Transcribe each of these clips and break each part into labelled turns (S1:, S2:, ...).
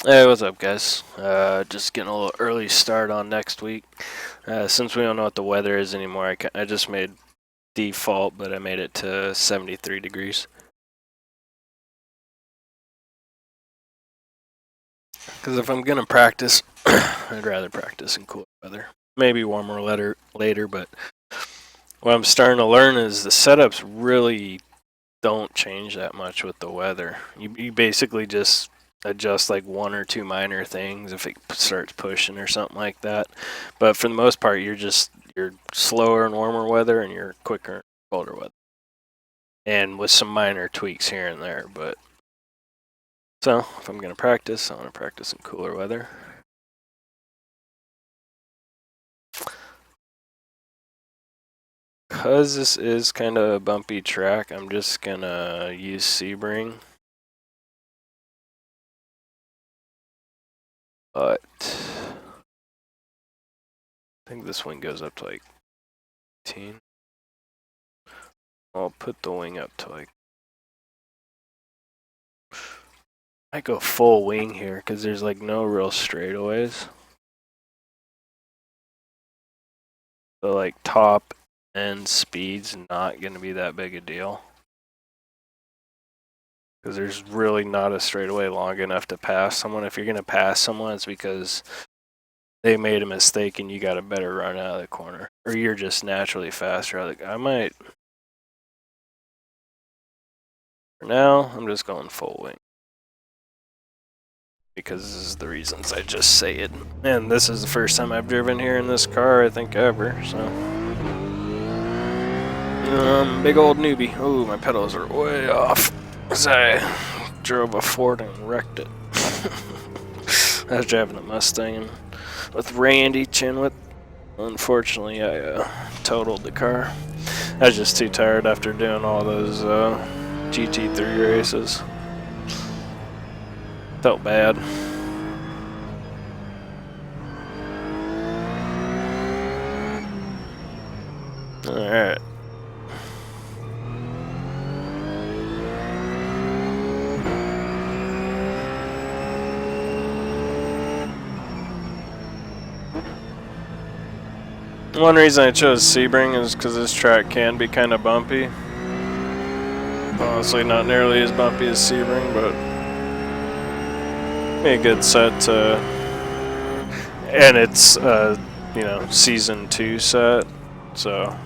S1: Hey, what's up, guys? Just getting a little early start on next week. Since we don't know what the weather is anymore, I just made default, but I made it to 73 degrees. Because if I'm going to practice, I'd rather practice in cooler weather. Maybe warmer later, but what I'm starting to learn is the setups really don't change that much with the weather. You basically just adjust like one or two minor things if it starts pushing or something like that. But for the most part, you're slower in warmer weather and you're quicker in colder weather. And with some minor tweaks here and there, but so if I'm gonna practice, I want to practice in cooler weather. Cause this is kind of a bumpy track, I'm just gonna use Sebring. But I think this wing goes up to like 18. I'll put the wing up to like, I go full wing here because there's like no real straightaways. So like top end speed's not going to be that big a deal. Because there's really not a straightaway long enough to pass someone. If you're going to pass someone, it's because they made a mistake and you got a better run out of the corner. Or you're just naturally faster. Like, I might, for now, I'm just going full wing. Because this is the reasons I just say it. And this is the first time I've driven here in this car, I think, ever, so. Big old newbie. Oh, my pedals are way off. As I drove a Ford and wrecked it. I was driving a Mustang and with Randy Chinwit. Unfortunately, I totaled the car. I was just too tired after doing all those GT3 races. Felt bad. Alright. One reason I chose Sebring is because this track can be kind of bumpy. Honestly, not nearly as bumpy as Sebring, but be a good set to, and it's you know, season 2 set, so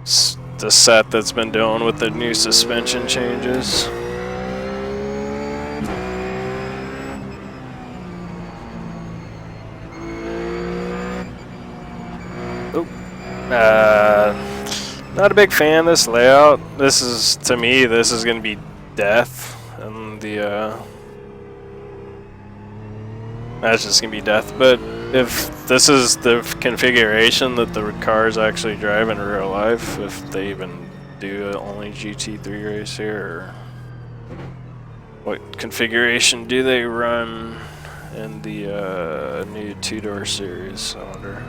S1: it's the set that's been doing with the new suspension changes. Not a big fan of this layout. This is, to me, this is going to be death, and the that's just going to be death. But if this is the configuration that the cars actually drive in real life, if they even do only GT3 race here, or what configuration do they run in the new 2-door series? I wonder.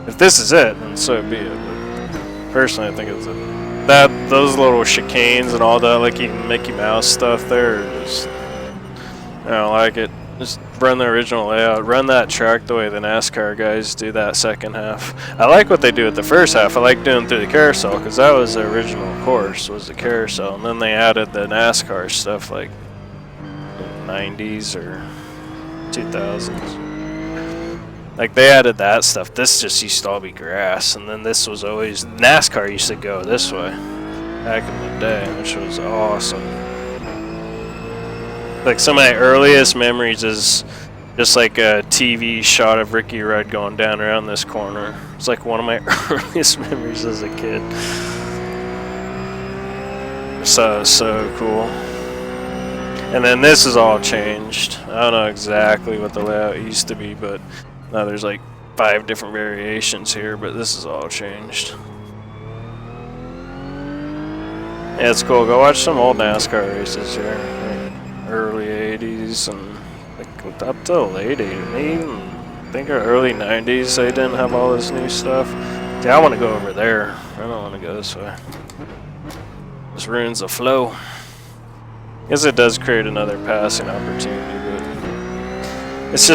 S1: If this is it, then so be it. But personally, I think it's those little chicanes and all that, like Mickey Mouse stuff there, just, I don't like it. Just run the original layout. Run that track the way the NASCAR guys do that second half. I like what they do at the first half. I like doing through the carousel because that was the original course, was the carousel, and then they added the NASCAR stuff like 90s or 2000s. Like, they added that stuff. This just used to all be grass, and then this was always, NASCAR used to go this way back in the day, which was awesome. Like, some of my earliest memories is just like a TV shot of Ricky Rudd going down around this corner. It's like one of my earliest memories as a kid. So cool. And then this is all changed. I don't know exactly what the layout used to be, but now there's like 5 different variations here, but this is all changed. Yeah, it's cool. Go watch some old NASCAR races here. Like early 80s and like up to the late 80s. I think early 90s they didn't have all this new stuff. Yeah, I want to go over there. I don't want to go this way. This ruins the flow. I guess it does create another passing opportunity, but it's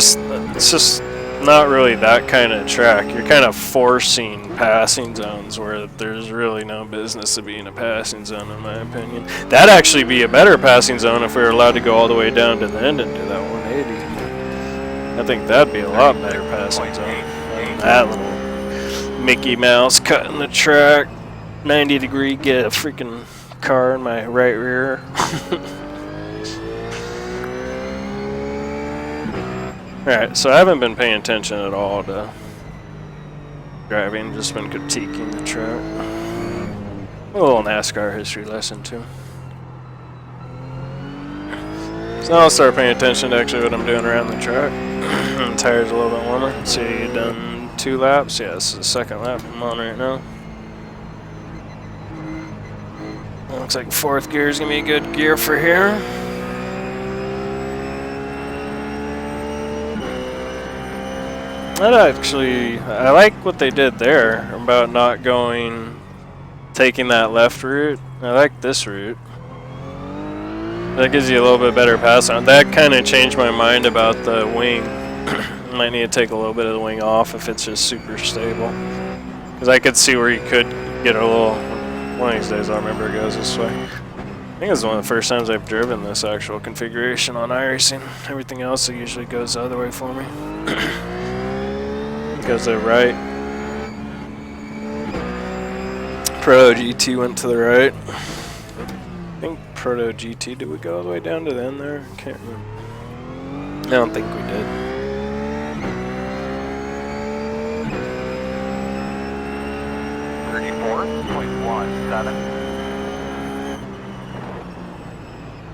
S1: just not really that kind of track. You're kind of forcing passing zones where there's really no business to be in a passing zone, in my opinion. That'd actually be a better passing zone if we were allowed to go all the way down to the end and do that 180. I think that'd be a lot better passing zone than that little Mickey Mouse cutting the track, 90-degree, get a freaking car in my right rear. Alright, so I haven't been paying attention at all to driving, just been critiquing the track. A little NASCAR history lesson too. So now I'll start paying attention to actually what I'm doing around the track. The tire's a little bit warmer. Let's see, you've done 2 laps? Yeah, this is the 2nd lap I'm on right now. Looks like 4th gear is going to be a good gear for here. I like what they did there about not taking that left route. I like this route. That gives you a little bit better pass on. That kind of changed my mind about the wing. Might need to take a little bit of the wing off if it's just super stable. Because I could see where you could get a little... One of these days I'll remember it goes this way. I think it's one of the first times I've driven this actual configuration on iRacing. Everything else it usually goes the other way for me. Goes to the right. Proto GT went to the right. I think Proto GT, did we go all the way down to the end there? Can't remember. I don't think we did.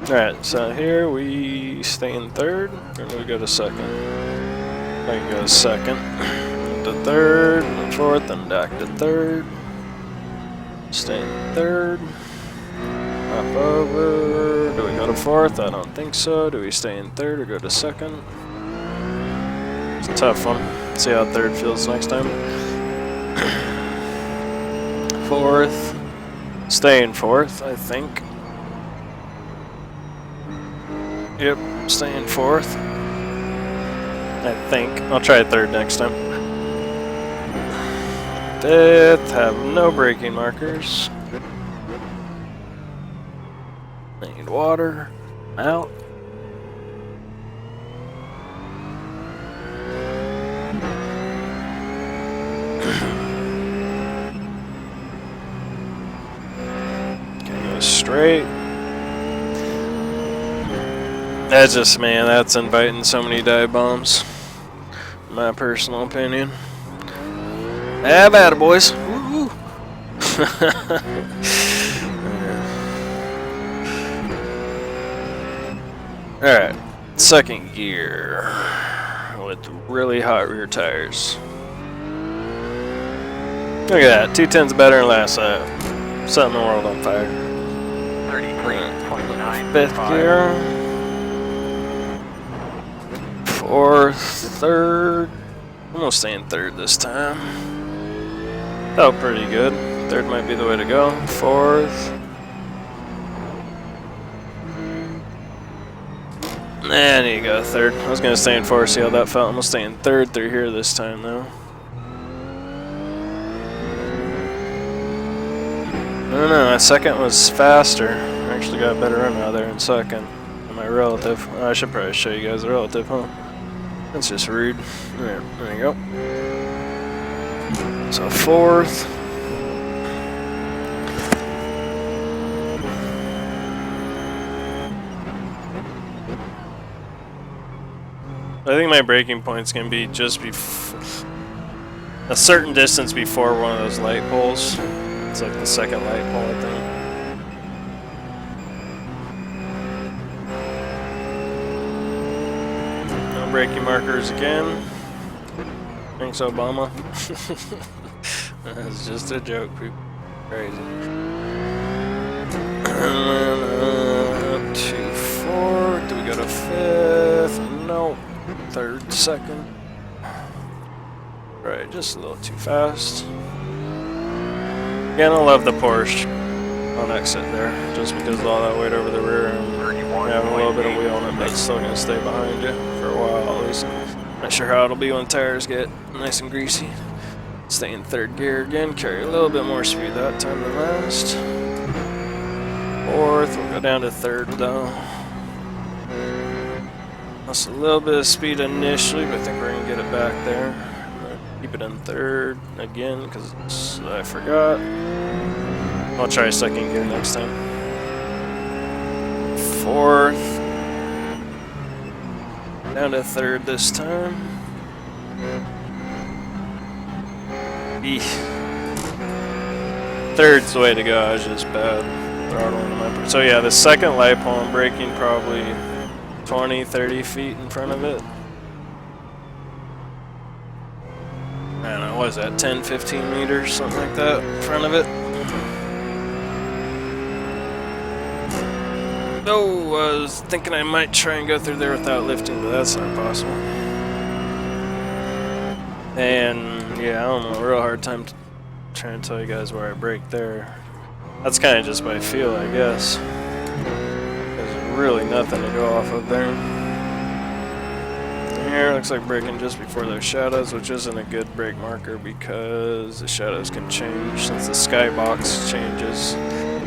S1: Alright, so here we stay in 3rd, or do we go to 2nd? I can go to 2nd, to 3rd, and 4th, and back to 3rd. Stay in 3rd. Hop over. Do we go to 4th? I don't think so. Do we stay in 3rd or go to 2nd? It's a tough one. See how 3rd feels next time. 4th. Stay in 4th, I think. Yep, stay in 4th. I think. I'll try 3rd next time. 5th, have no braking markers. I need water. Out. Okay, go straight. That's just, man, that's inviting so many dive bombs. My personal opinion. How about it, boys? Woo-hoo. Alright, 2nd gear with really hot rear tires. Look at that, 210's better than last lap. Setting the world on fire. 33.9. 5th gear. 4th, 3rd. I'm gonna stay in 3rd this time. Felt pretty good. 3rd might be the way to go. 4th. And you go 3rd. I was gonna stay in 4th, see how that felt. I'm gonna stay in 3rd through here this time though. I don't know, my 2nd was faster. I actually got a better run out there in 2nd than my relative. I should probably show you guys the relative, huh? That's just rude. There you go. So 4th. I think my braking point's gonna be just a certain distance before one of those light poles. It's like the 2nd light pole, I think. No braking markers again. Thanks, Obama. That's just a joke, people. Crazy. And then up to 4th. Do we go to 5th? No. 3rd, 2nd. Right, just a little too fast. Again, I love the Porsche on exit there, just because of all that weight over the rear. have a little bit of wheel on it, but it's still gonna stay behind you for a while at least. Not sure how it'll be when tires get nice and greasy. Stay in third gear again, carry a little bit more speed that time than last. Fourth, we'll go down to third though. Lost a little bit of speed initially, but I think we're gonna get it back there. Keep it in third again because I forgot. I'll try second gear next time. Fourth. Down to third this time. Third's the way to go. I was just bad throttling my. So yeah, the second light pole I'm braking probably 20-30 feet in front of it. I don't know, what is that, 10-15 meters, something like that, in front of it. Oh, I was thinking I might try and go through there without lifting, but that's not possible. And yeah, I don't know, a real hard time trying to tell you guys where I brake there. That's kind of just by feel, I guess. There's really nothing to go off of there. Here, looks like braking just before those shadows, which isn't a good brake marker because the shadows can change. Since the skybox changes,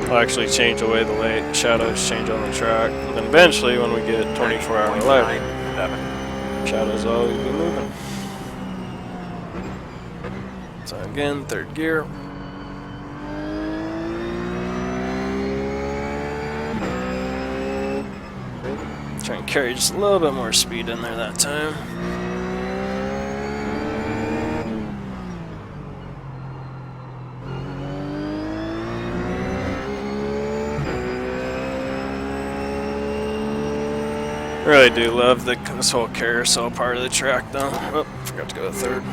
S1: it'll actually change the way the light shadows change on the track. And then eventually, when we get 24-hour lighting, shadows will always be moving. So again, third gear. Try and carry just a little bit more speed in there that time. I really do love this whole carousel part of the track though. Oh, forgot to go to third.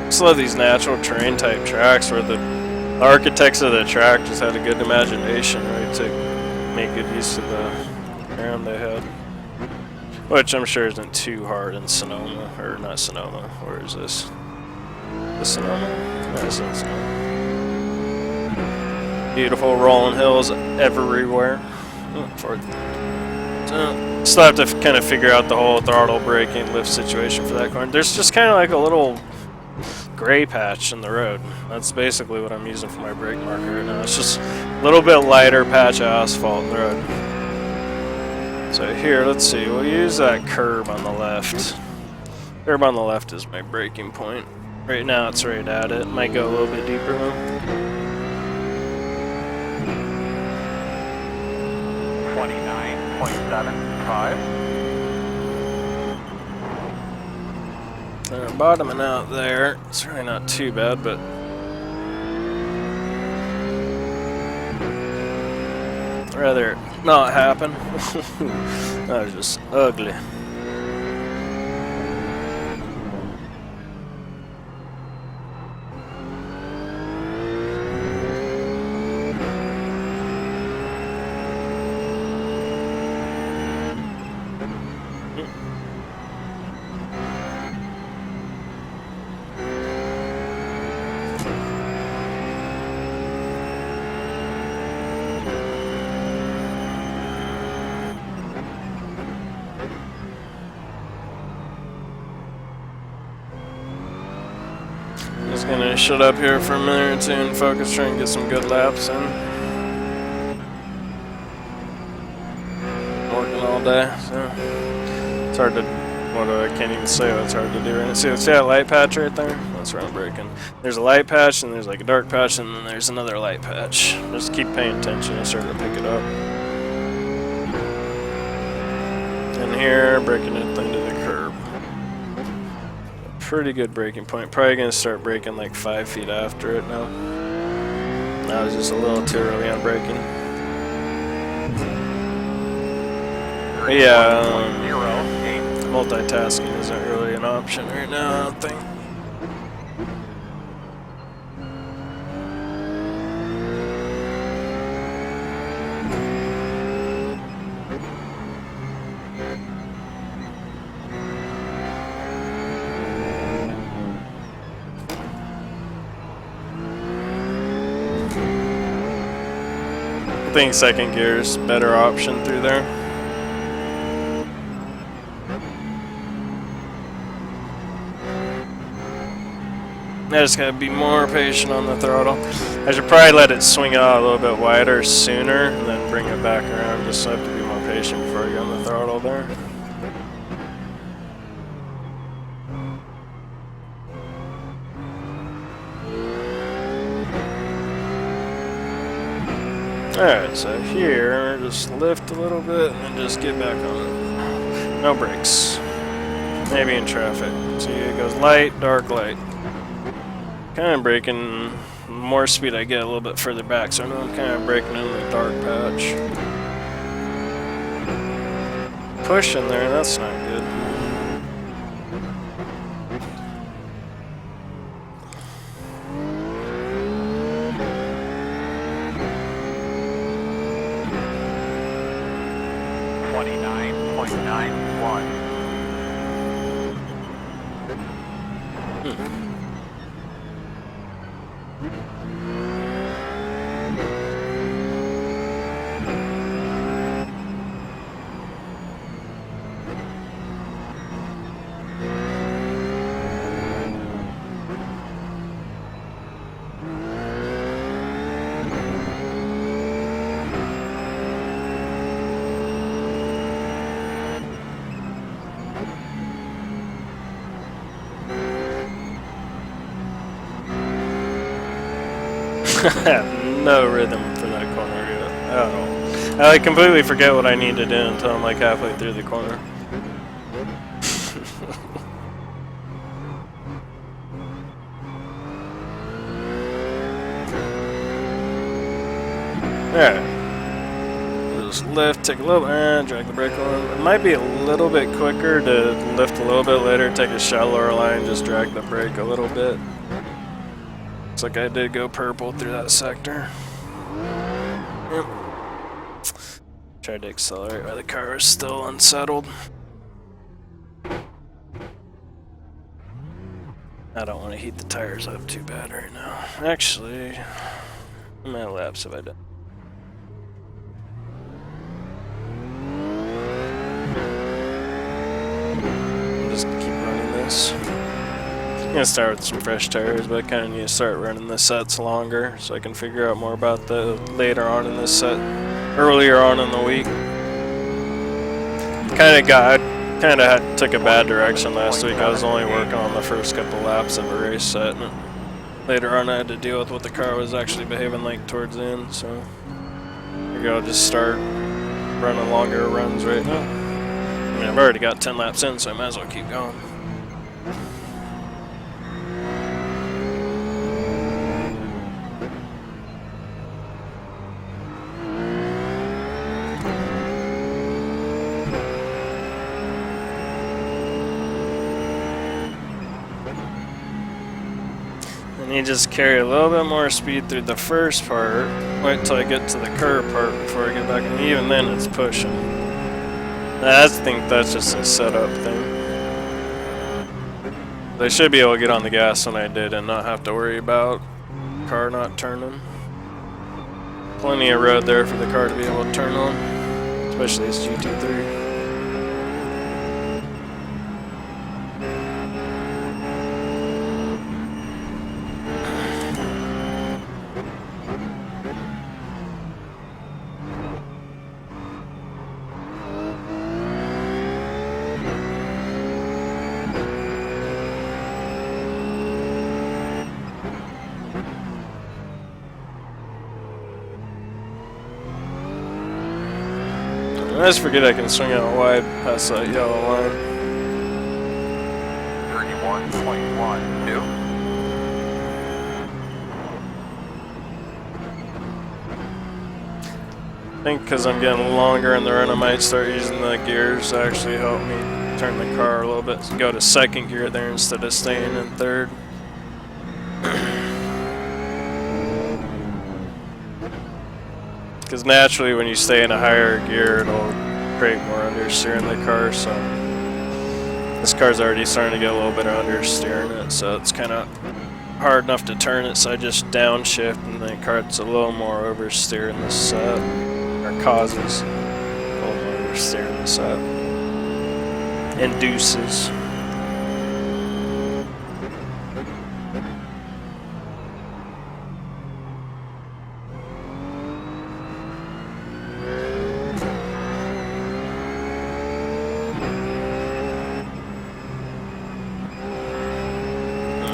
S1: Just love these natural terrain type tracks where the architects of the track just had a good imagination, right, to make good use of the ground they had. Which I'm sure isn't too hard in Sonoma, or not Sonoma, where is this? The Sonoma? No, it's not Sonoma. Beautiful rolling hills everywhere. Fourth. So, still have to kind of figure out the whole throttle braking lift situation for that corner. There's just kind of like a little gray patch in the road. That's basically what I'm using for my brake marker right now. It's just a little bit lighter patch of asphalt in the road. So here, let's see, we'll use that curb on the left. Curb on the left is my braking point. Right now it's right at it. Might go a little bit deeper though.
S2: 29.75.
S1: Bottoming out there. It's really not too bad, but I'd rather not happen. That was just ugly. Just gonna shut up here for a minute or two and focus, try and get some good laps in. Working all day, so it's hard to, I can't even say what it's hard to do right now. See that light patch right there? That's where I'm braking. There's a light patch, and there's like a dark patch, and then there's another light patch. Just keep paying attention, I started to pick it up. And here, braking it into the curb. Pretty good braking point. Probably gonna start braking like 5 feet after it now. I was just a little too early on braking. But yeah, multitasking isn't really an option right now, I don't think. think second gear is a better option through there. I just gotta be more patient on the throttle. I should probably let it swing out a little bit wider sooner and then bring it back around. Just have to be more patient before I get on the throttle there. Alright, so here, just lift a little bit and just get back on it. No brakes. Maybe in traffic. See, it goes light, dark, light. Kind of braking, the more speed I get a little bit further back, so I know I'm kind of braking in the dark patch. Push in there, that's not good. I have no rhythm for that corner yet at all. I completely forget what I need to do until I'm like halfway through the corner. Alright. Just lift, take a little, and drag the brake on. It might be a little bit quicker to lift a little bit later, take a shallower line, just drag the brake a little bit. Looks like I did go purple through that sector. Yep. Tried to accelerate while the car was still unsettled. I don't want to heat the tires up too bad right now. Actually, how many laps have I done? I'm just gonna keep running this. I'm gonna start with some fresh tires, but I kind of need to start running the sets longer so I can figure out more about the later on in this set, earlier on in the week. Kind of took a bad direction last week. I was only working on the first couple laps of a race set, and later on I had to deal with what the car was actually behaving like towards the end. So maybe I'll just start running longer runs right now. I mean, I've already got 10 laps in, so I might as well keep going. You just carry a little bit more speed through the first part, wait till I get to the curb part before I get back, and even then it's pushing. I think that's just a setup thing. I should be able to get on the gas when I did and not have to worry about the car not turning. Plenty of road there for the car to be able to turn on, especially this GT3. I just forget I can swing out wide past that yellow line.
S2: 31.12.
S1: I think because I'm getting longer in the run, I might start using the gears to actually help me turn the car a little bit. So go to second gear there instead of staying in third. Because naturally when you stay in a higher gear, it'll create more understeer in the car, so this car's already starting to get a little bit of understeer in it, so it's kind of hard enough to turn it, so I just downshift, and the cart's a little more oversteer in the set, or causes a little more oversteer in the set. Induces.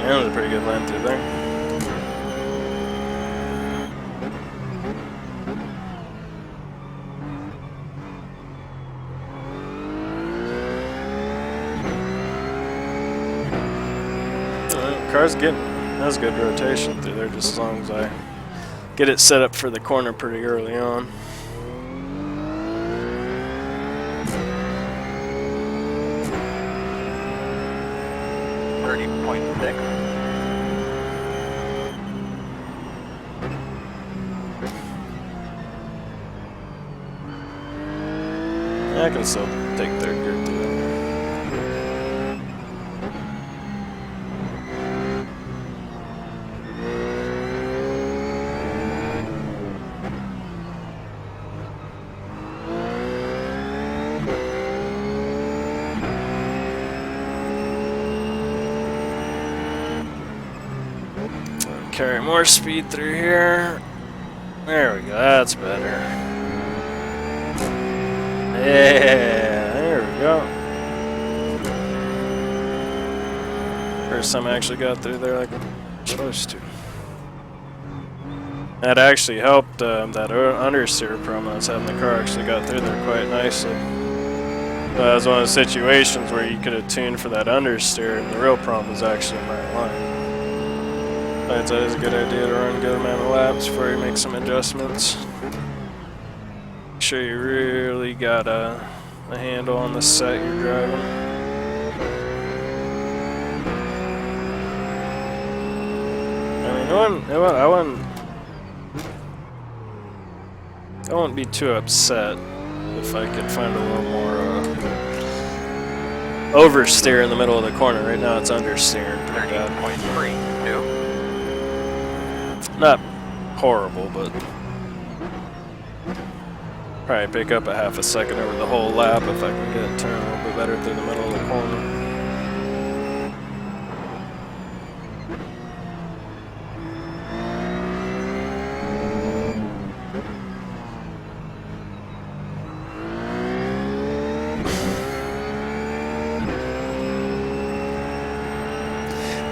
S1: That was a pretty good line through there. Car's has good rotation through there, just as long as I get it set up for the corner pretty early on. I can still take third gear through there. Carry more speed through here. There we go, that's better. Yeah, there we go. First time I actually got through there like I'm supposed to. That actually helped, that understeer problem I was having. The car actually got through there quite nicely. That was one of the situations where you could have tuned for that understeer, and the real problem was actually in my line. It's always a good idea to run a good amount of laps before you make some adjustments. Make sure you really got a handle on the set you're driving. I mean, I wouldn't be too upset if I could find a little more oversteer in the middle of the corner. Right now it's understeering pretty bad.
S2: 30.3, new.
S1: Not horrible, but probably pick up a half a second over the whole lap if I can get it turned a little bit better through the middle of the corner.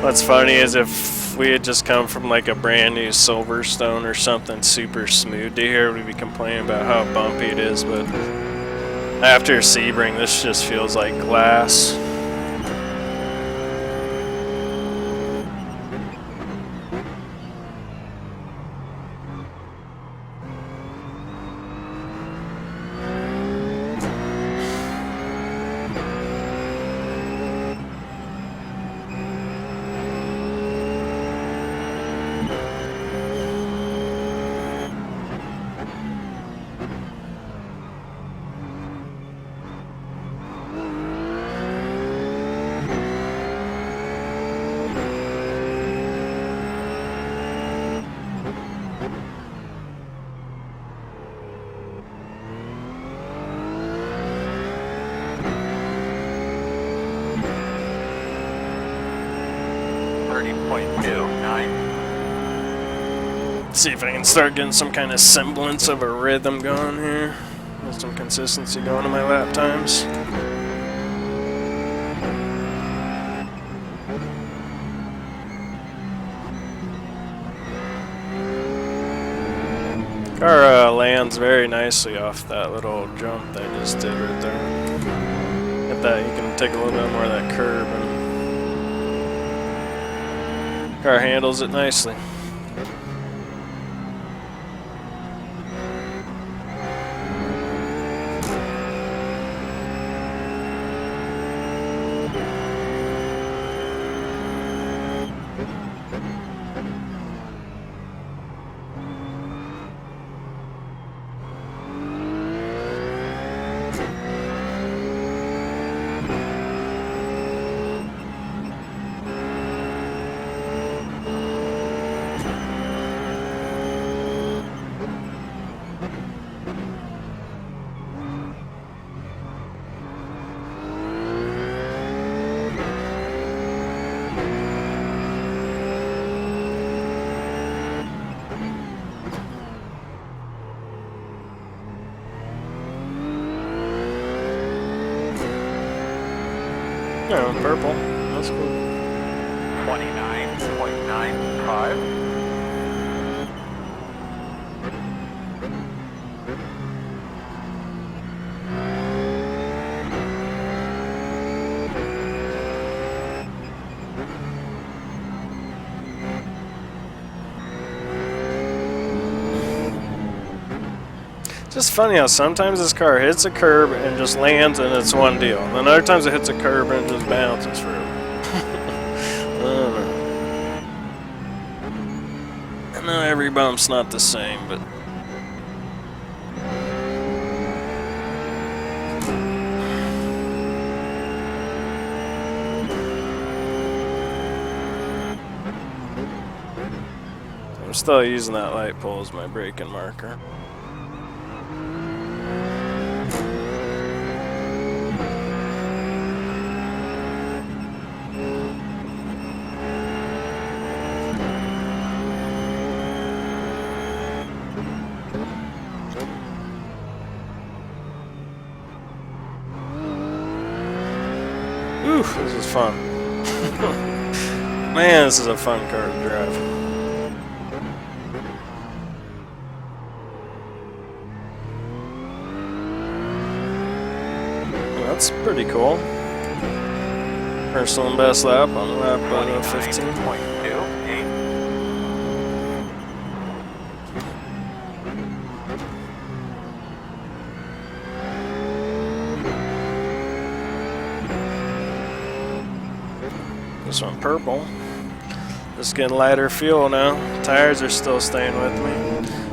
S1: What's funny is if we had just come from like a brand new Silverstone or something super smooth to here, we'd be complaining about how bumpy it is, but after Sebring, this just feels like glass. See if I can start getting some kind of semblance of a rhythm going here. Get some consistency going in my lap times. Car lands very nicely off that little jump that I just did right there. At that, you can take a little bit more of that curb, and car handles it nicely. No, purple. That's cool.
S2: 29.95.
S1: Just funny how sometimes this car hits a curb and just lands and it's one deal. And then other times it hits a curb and it just bounces through. I don't know. I know every bump's not the same, but... I'm still using that light pole as my braking marker. Ooh, this is fun. Man, this is a fun car to drive. That's pretty cool. Personal best lap on lap 15.
S2: 29.28.
S1: This one purple. Just getting lighter fuel now. Tires are still staying with me.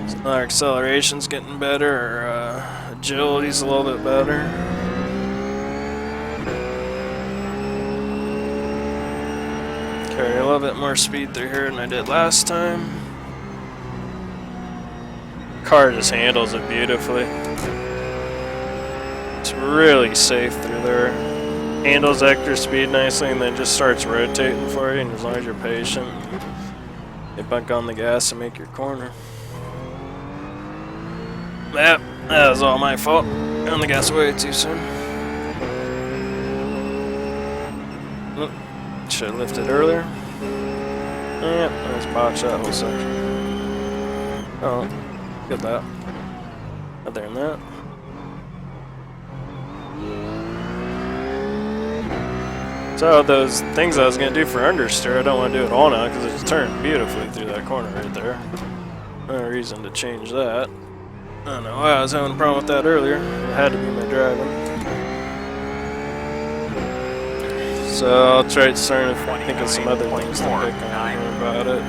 S1: So our acceleration's getting better. Our agility's a little bit better. Carry a little bit more speed through here than I did last time. Car just handles it beautifully. It's really safe through there. Handles extra speed nicely and then just starts rotating for you, and as long as you're patient, you bunk on the gas and make your corner. That was all my fault. On the gas way too soon. Should have lifted earlier. Yep, let's botch that whole section. Oh, get that. Other than that. So those things I was going to do for understeer, I don't want to do it all now because it's turned beautifully through that corner right there. No reason to change that. I don't know why I was having a problem with that earlier. It had to be my driving. So I'll try starting to think of some other things to pick on about it.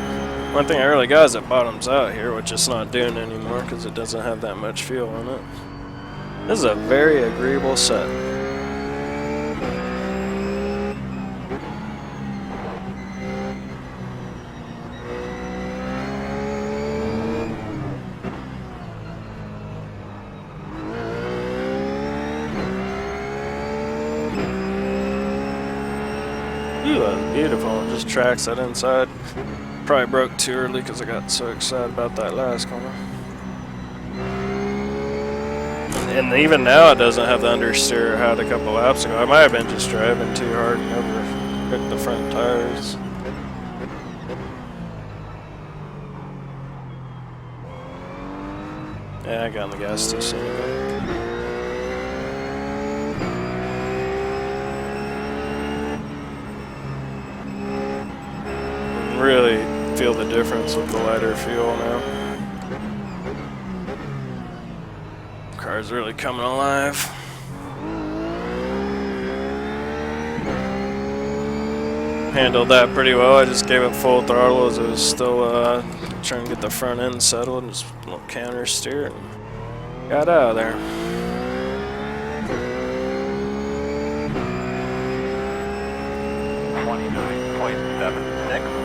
S1: One thing I really got is it bottoms out here, which it's not doing anymore because it doesn't have that much fuel in it. This is a very agreeable set. Ooh, that was beautiful. It just tracks that inside. Probably broke too early because I got so excited about that last corner. And even now it doesn't have the understeer it had a couple laps ago. I might have been just driving too hard and overcooked the front tires. Yeah, I got on the gas too soon. Really feel the difference with the lighter fuel now. Car's really coming alive. Handled that pretty well. I just gave it full throttle as it was still trying to get the front end settled and just a little counter steer and got out of there.
S2: .76.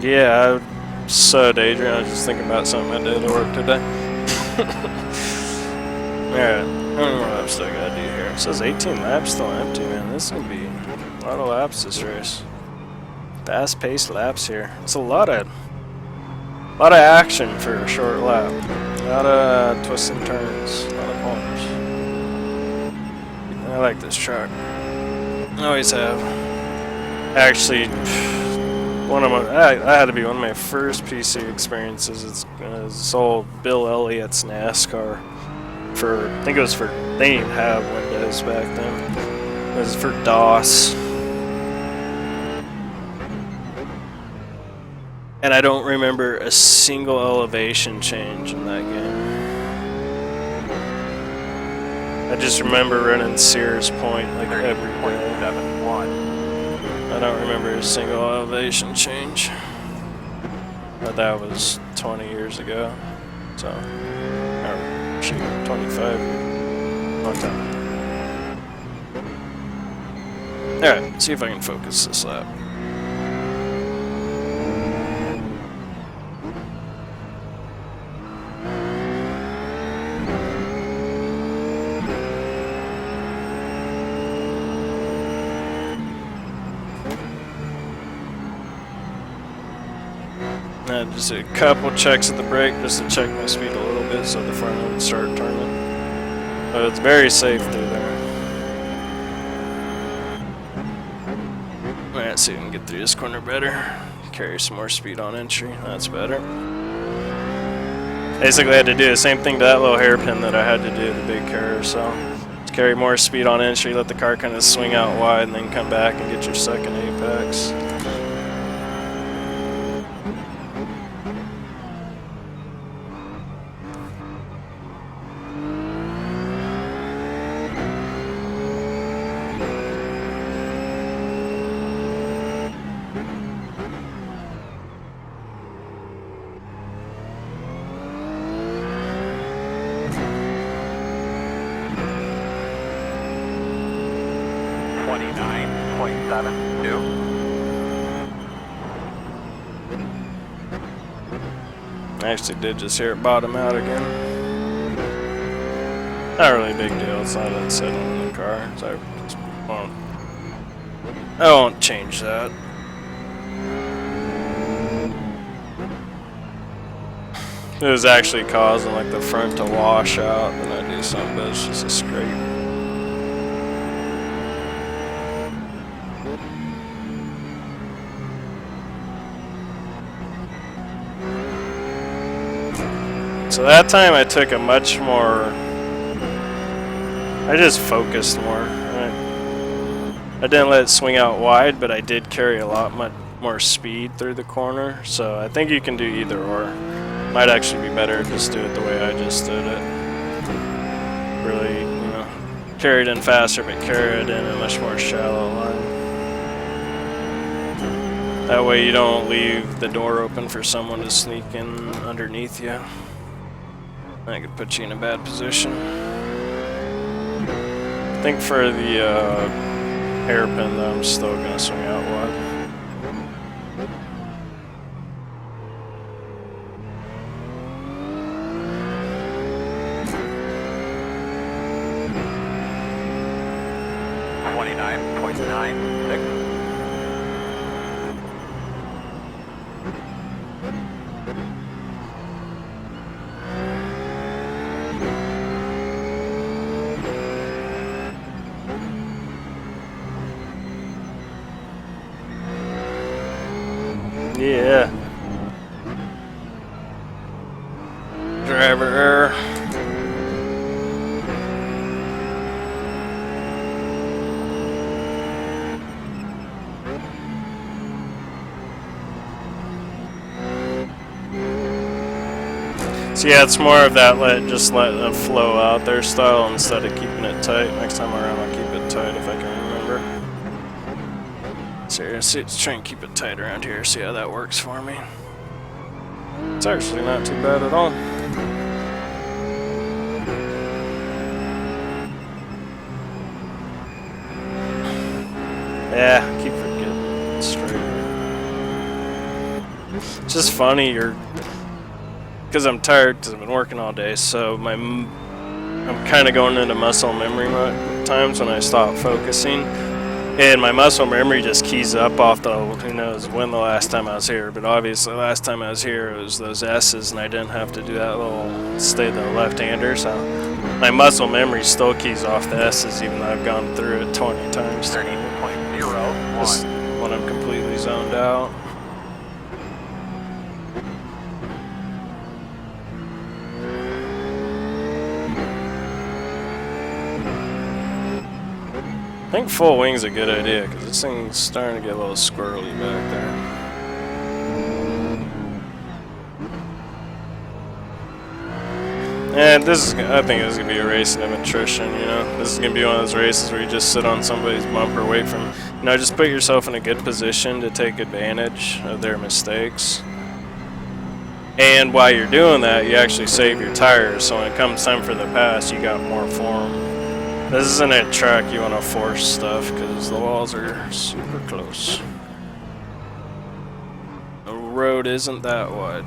S1: Yeah, I'm so daydreaming. I was just thinking about something I did at work today. Alright, how many more laps do I gotta do here? It says 18 laps still empty, man. This is gonna be a lot of laps this race. Fast-paced laps here. It's a lot of action for a short lap. A lot of twists and turns, a lot of corners. I like this truck. Always have. Actually, that had to be one of my first PC experiences. It's this old Bill Elliott's NASCAR. I think it was for, they didn't even have Windows back then. It was for DOS. And I don't remember a single elevation change in that game. I just remember running Sears Point like every day.
S2: 30.71.
S1: I don't remember a single elevation change. But that was 20 years ago. So, or shoot, 25. Long time. Alright, see if I can focus this lap. Just a couple checks at the brake just to check my speed a little bit so the front end would start turning. But it's very safe through there. Alright, see if we can get through this corner better. Carry some more speed on entry. That's better. Basically, I had to do the same thing to that little hairpin that I had to do to the big curve. So, carry more speed on entry, let the car kind of swing out wide, and then come back and get your second apex. I actually did just hear it bottom out again. Not really a big deal, it's not unsettling in the car, so I won't change that. If it was actually causing like the front to wash out, then I'd do something, but it's just a scrape. So that time I took a much more, I just focused more. I didn't let it swing out wide, but I did carry a lot more speed through the corner. So I think you can do either or. Might actually be better to just do it the way I just did it. Really, you know, carry it in faster, but carry it in a much more shallow line. That way you don't leave the door open for someone to sneak in underneath you. That could put you in a bad position. I think for the hairpin though, I'm still gonna swing out wide. Yeah. Driver error. So yeah, it's more of that just let it flow out there style instead of keeping it tight. Next time around I'll keep it tight if I can remember. So let's try and keep it tight around here, see how that works for me. It's actually not too bad at all. Yeah, keep forgetting it's straight. funny, because I'm tired because I've been working all day, so I'm kind of going into muscle memory times when I stop focusing, and my muscle memory just keys up off the, who knows when the last time I was here, but obviously last time I was here it was those S's and I didn't have to do that little stay the left-hander, so my muscle memory still keys off the S's even though I've gone through it 20 times.
S2: 30.01.
S1: When I'm completely zoned out. I think full wing's a good idea because this thing's starting to get a little squirrely back there. And this is, I think this is going to be a racing of attrition, you know. This is going to be one of those races where you just sit on somebody's bumper, wait for them. You know, just put yourself in a good position to take advantage of their mistakes. And while you're doing that, you actually save your tires, so when it comes time for the pass, you got more form. This isn't a track you want to force stuff, because the walls are super close. The road isn't that wide.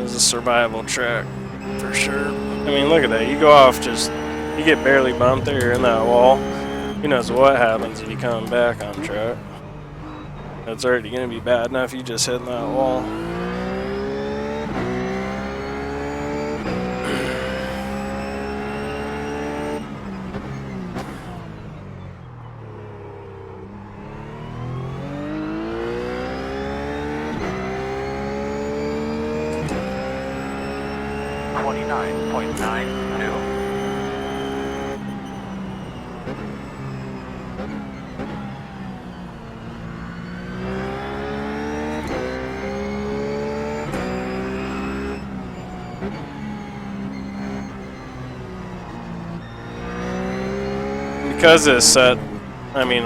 S1: It's a survival track for sure. I mean, look at that. You go off you get barely bumped there, you're in that wall. Who knows what happens if you come back on track. It's already going to be bad enough you just hitting that wall. Because it's set, I mean,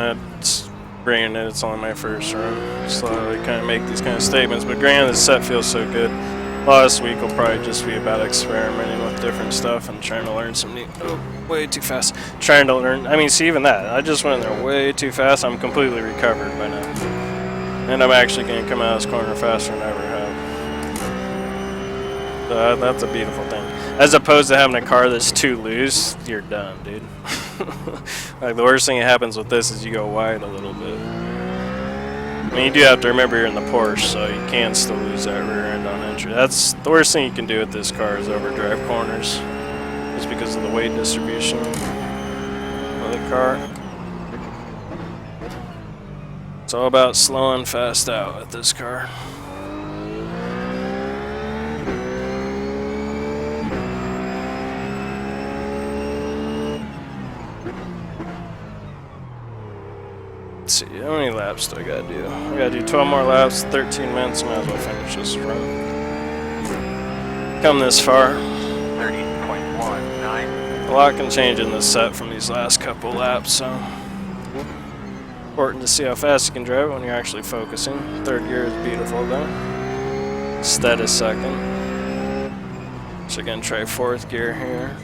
S1: granted it's only my first run, so I kind of make these kind of statements, but granted the set feels so good. Last week will probably just be about experimenting with different stuff and trying to learn some new, way too fast. Trying to learn, I mean, see even that, I just went there way too fast, I'm completely recovered by now. And I'm actually going to come out of this corner faster than I ever have. So that's a beautiful thing. As opposed to having a car that's too loose, you're done, dude. Like the worst thing that happens with this is you go wide a little bit. I mean, you do have to remember you're in the Porsche, so you can still lose that rear end on entry. That's the worst thing you can do with this car is overdrive corners, just because of the weight distribution of the car. It's all about slowing fast out with this car. Let's see, how many laps do I gotta do? I gotta do 12 more laps, 13 minutes, might as well finish this run. Come this far.
S2: 30.19.
S1: A lot can change in this set from these last couple laps, so important to see how fast you can drive it when you're actually focusing. Third gear is beautiful though. Stead is second. So again, try fourth gear here.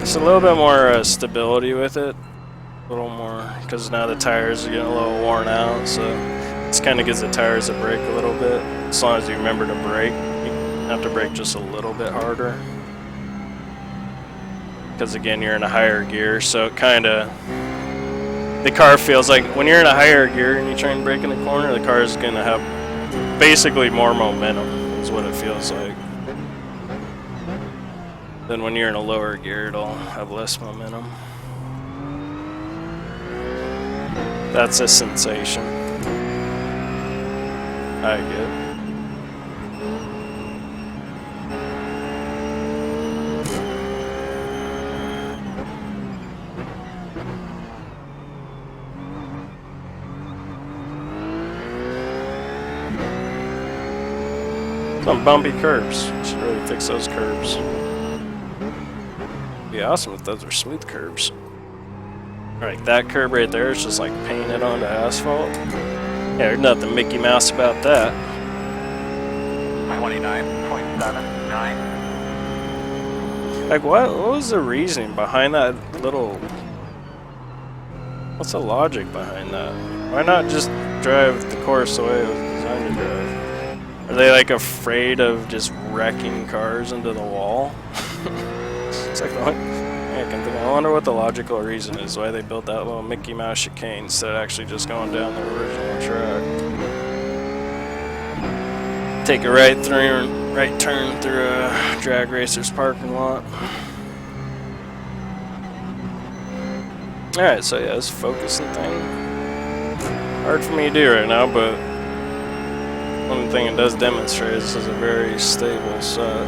S1: It's a little bit more stability with it, a little more, because now the tires are getting a little worn out, so this kind of gives the tires a break a little bit. As long as you remember to brake, you have to brake just a little bit harder. Because again, you're in a higher gear, so it kind of, the car feels like, when you're in a higher gear and you try and brake in the corner, the car is going to have basically more momentum, is what it feels like. Then when you're in a lower gear, it'll have less momentum. That's a sensation. I get. Some bumpy curves. Should really fix those curves. Be awesome if those are smooth curves. Alright, that curb right there is just like painted onto asphalt. Yeah, there's nothing Mickey Mouse about that.
S2: 29.79.
S1: Like, what was the reasoning behind that little... What's the logic behind that? Why not just drive the course the way it was designed to drive? Are they, like, afraid of just wrecking cars into the wall? It's like the only thing I can think of. I wonder what the logical reason is why they built that little Mickey Mouse chicane instead of actually just going down the original track. Take a right turn through a drag racer's parking lot. Alright, so yeah, this focusing thing. Hard for me to do right now, but one thing it does demonstrate is this is a very stable set.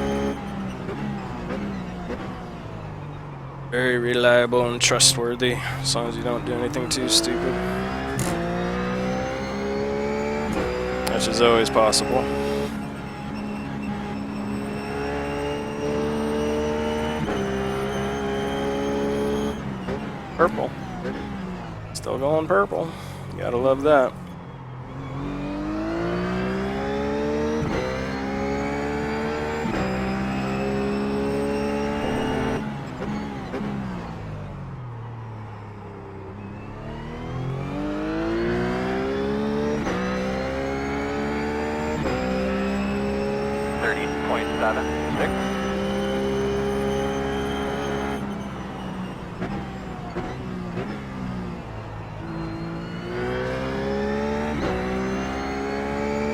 S1: Very reliable and trustworthy, as long as you don't do anything too stupid. Which is always possible. Purple. Still going purple. You gotta love that.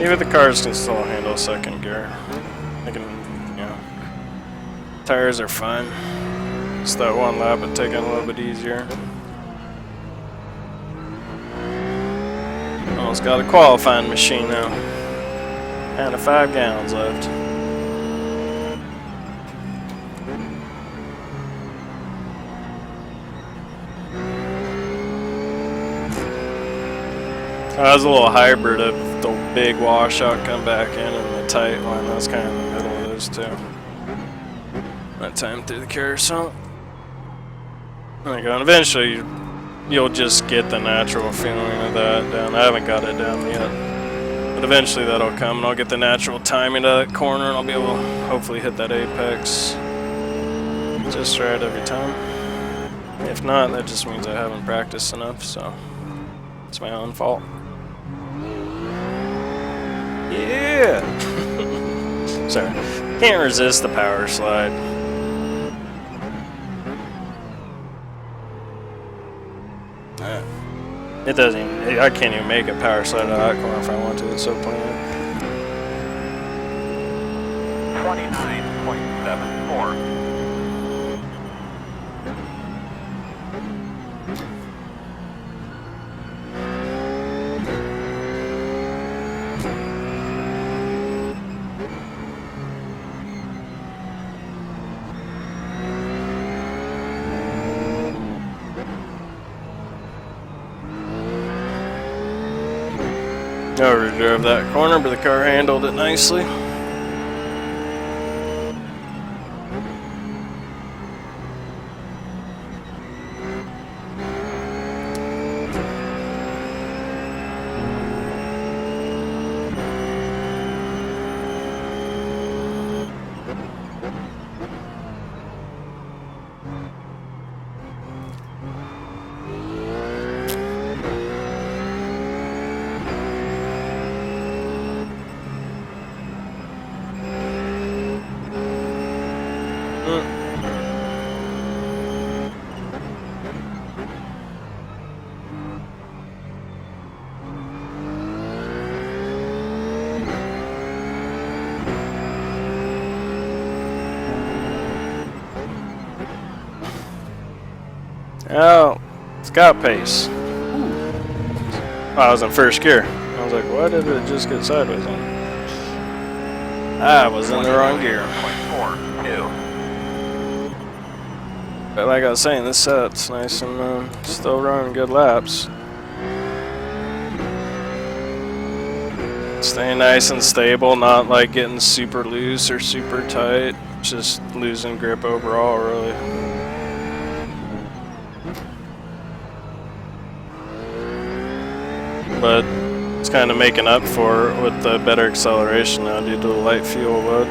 S1: Even the cars can still handle second gear. They can, you know, tires are fine. Just that one lap would take it a little bit easier. Almost got a qualifying machine now. Down to 5 gallons left. That was a little hybrid of the big washout come back in and the tight one. That was kind of in the middle of those two. That time through the carousel. There you go. And eventually you'll just get the natural feeling of that down. I haven't got it down yet. But eventually that'll come and I'll get the natural timing of that corner and I'll be able to hopefully hit that apex just right every time. If not, that just means I haven't practiced enough, so it's my own fault. Yeah! Sorry. Can't resist the power slide. It doesn't even, I can't even make a power slide out of that corner if I want to, it's so plain.
S2: 29.74.
S1: Over drove that corner, but the car handled it nicely. Oh, it's got pace. Oh, I was in first gear. I was like, why did it just get sideways on me? I was in the wrong gear. But like I was saying, this set's nice and still running good laps. Staying nice and stable, not like getting super loose or super tight. Just losing grip overall, really. But it's kind of making up for it with the better acceleration now due to the light fuel load.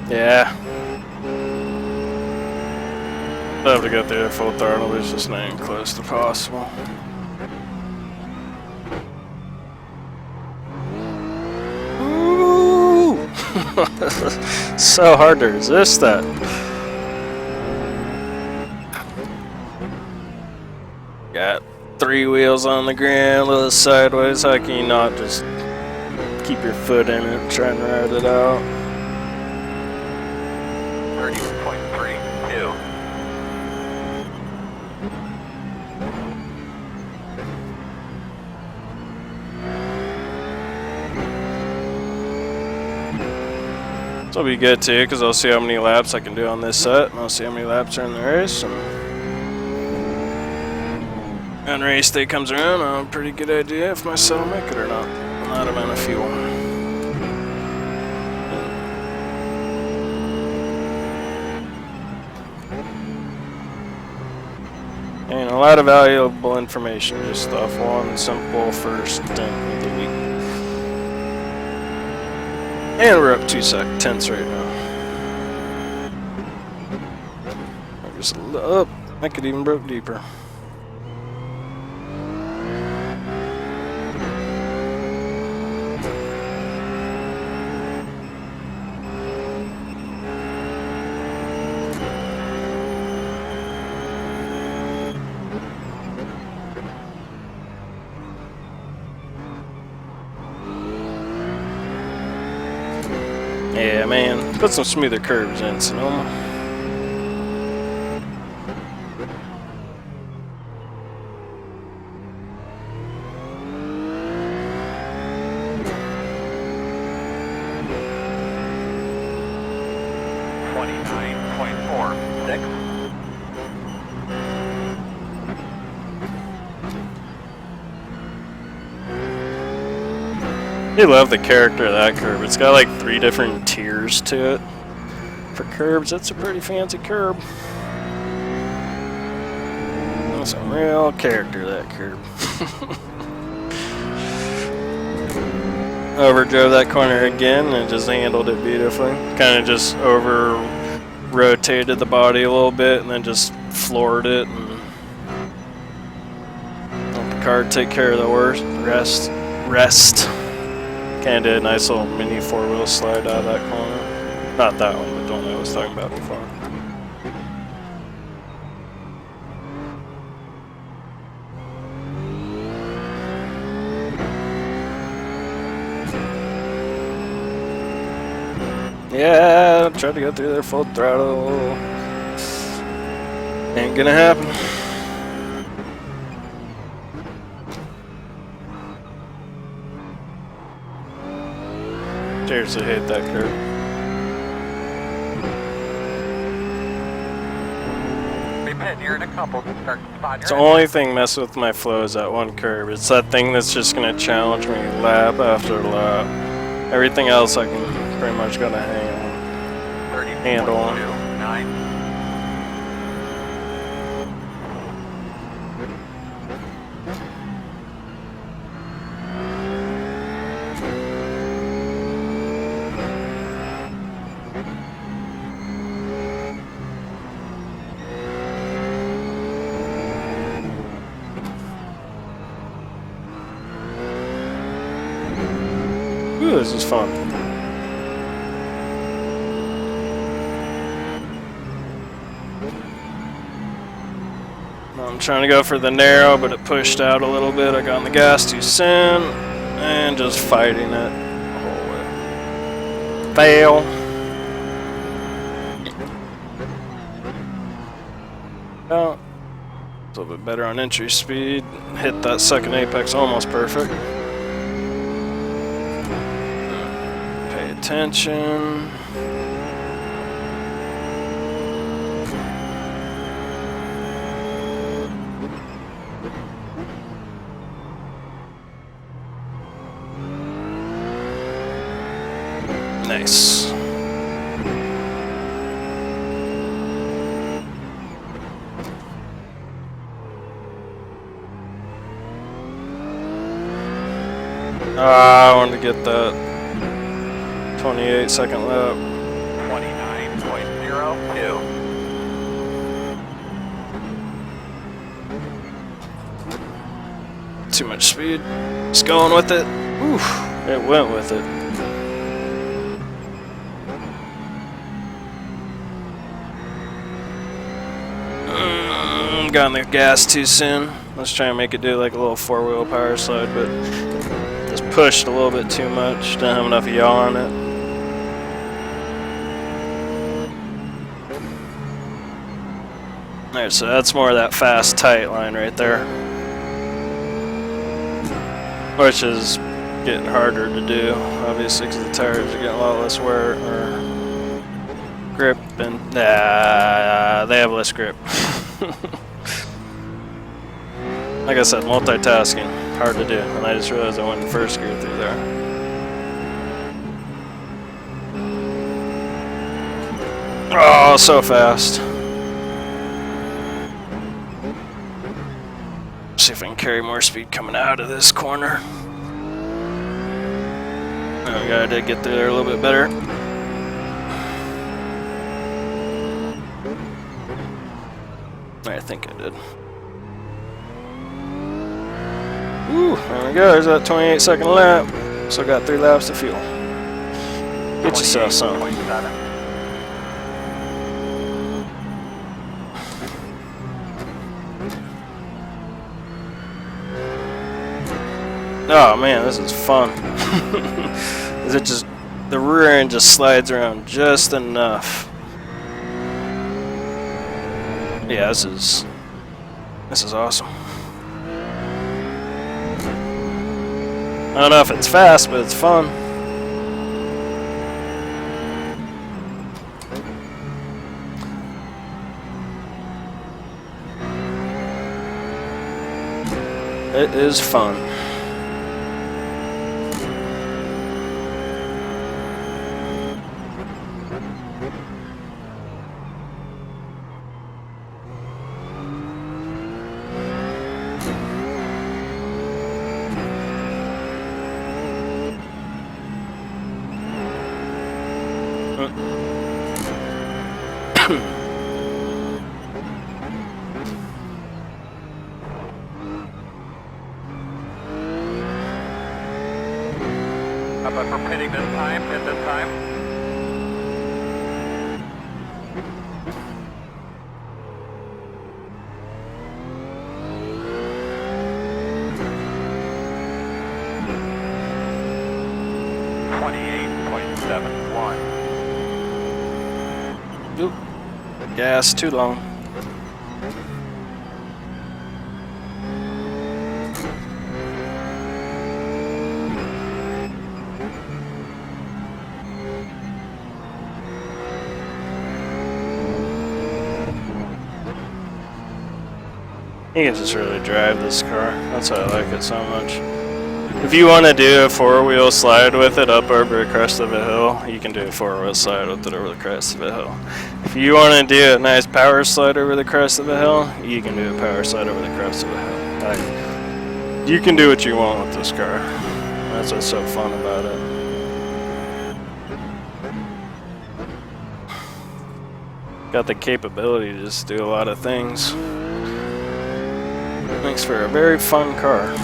S1: Yeah. Love to go through the full throttle, but it's just not even close to possible. Ooh! So hard to resist that. Got 3 wheels on the ground, a little sideways. How can you not just keep your foot in it and try and ride it out?
S2: 30.32.
S1: This will be good too, because I'll see how many laps I can do on this set, and I'll see how many laps are in the race. And race day comes around, I'll have a pretty good idea if my set will make it or not. Not amount of fuel. And a lot of valuable information, just off one simple first stint of the week. And we're up 2/10 right now. I just up. I could even broke deeper. Yeah, man. Put some smoother curves in, Sonoma. I love the character of that curb. It's got like 3 different tiers to it. For curbs, that's a pretty fancy curb. That's some real character, that curb. Overdrove that corner again and just handled it beautifully. Kind of just over rotated the body a little bit and then just floored it and let the car take care of the rest. Kind of did a nice little mini 4-wheel slide out of that corner. Not that one, but the one I was talking about before. Yeah, tried to go through there full throttle. Ain't gonna happen. Seriously hate that curve. It's the only thing messing with my flow is that one curve. It's that thing that's just gonna challenge me lap after lap. Everything else I can pretty much got a handle on. Ooh, this is fun. I'm trying to go for the narrow, but it pushed out a little bit. I got on the gas too soon, and just fighting it the whole way. Fail. Oh, a little bit better on entry speed. Hit that second apex almost perfect. Pay attention. Nice. I wanted to get that 28-second lap.
S2: 29. 2.
S1: Too much speed. Just going with it. Oof, it went with it. Got on the gas too soon. Let's try and make it do like a little 4-wheel power slide, but just pushed a little bit too much. Didn't have enough yaw on it. Alright, so that's more of that fast, tight line right there. Which is getting harder to do, obviously, because the tires are getting a lot less wear or grip, and they have less grip. Like I said, multitasking, hard to do, and I just realized I went in first gear through there. Oh, so fast. See if I can carry more speed coming out of this corner. Oh, yeah, I did get through there a little bit better. I think I did. Ooh, there we go. There's that 28-second lap. So got 3 laps of fuel. Get yourself some.
S2: 28.7.
S1: Oh man, this is fun. Is it just the rear end just slides around just enough? Yeah, this is awesome. I don't know if it's fast, but it's fun. It is fun.
S2: How about for pitting this time? Pit this time?
S1: Oop. Gas too long. You can just really drive this car. That's why I like it so much. If you want to do a 4-wheel slide with it up over the crest of a hill, you can do a 4-wheel slide with it over the crest of a hill. If you want to do a nice power slide over the crest of a hill, you can do a power slide over the crest of a hill. You can do what you want with this car. That's what's so fun about it. Got the capability to just do a lot of things. Makes for a very fun car.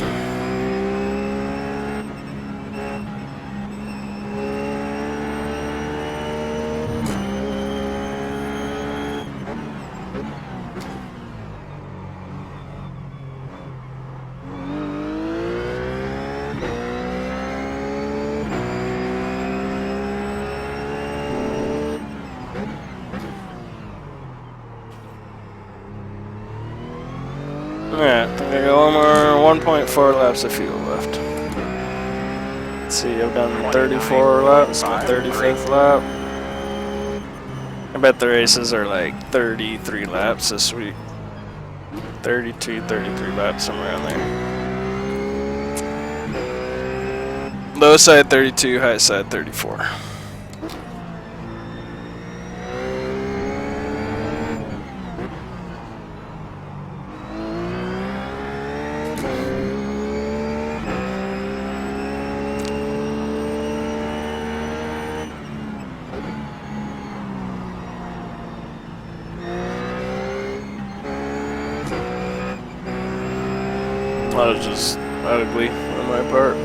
S1: Alright, I think I got one more 1.4 laps of fuel left. Let's see, I've done 34 laps, my 35th lap. I bet the races are like 33 laps this week. 32, 33 laps, somewhere around there. Low side 32, high side 34. that was just ugly on my part.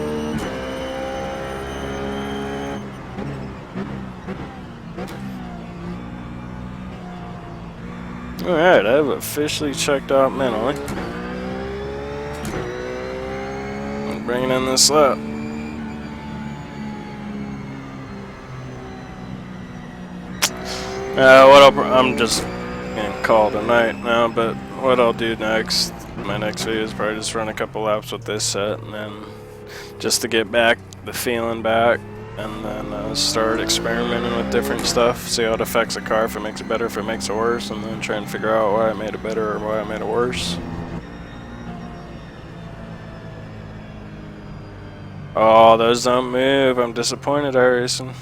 S1: Alright, I've officially checked out mentally. I'm bringing in this lap. I'm just gonna call it a night now, but what I'll do next, my next video is probably just run a couple laps with this set, and then just to get back the feeling back, and then start experimenting with different stuff, see how it affects the car, if it makes it better, if it makes it worse, and then try and figure out why I made it better or why I made it worse. Oh, those don't move. I'm disappointed, iRacing.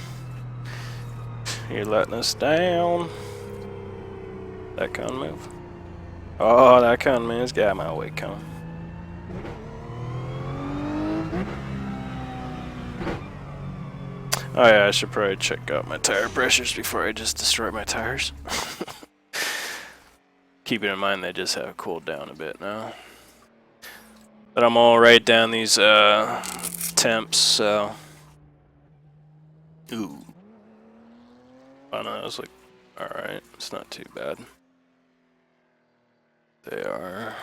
S1: You're letting us down. That cone move. Oh, that cone moves. Get out of my way, cone. Oh yeah, I should probably check out my tire pressures before I just destroy my tires. Keeping in mind they just have cooled down a bit now. But I'm all right down these temps, so. Ooh. Oh no, I was like, alright, it's not too bad. They are.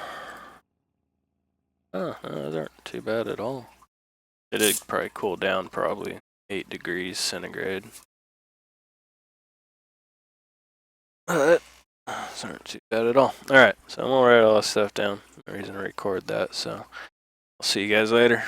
S1: Oh, no, those aren't too bad at all. It did probably cool down probably 8 degrees centigrade. But those aren't too bad at all. Alright, so I'm gonna write all this stuff down. No reason to record that, so I'll see you guys later.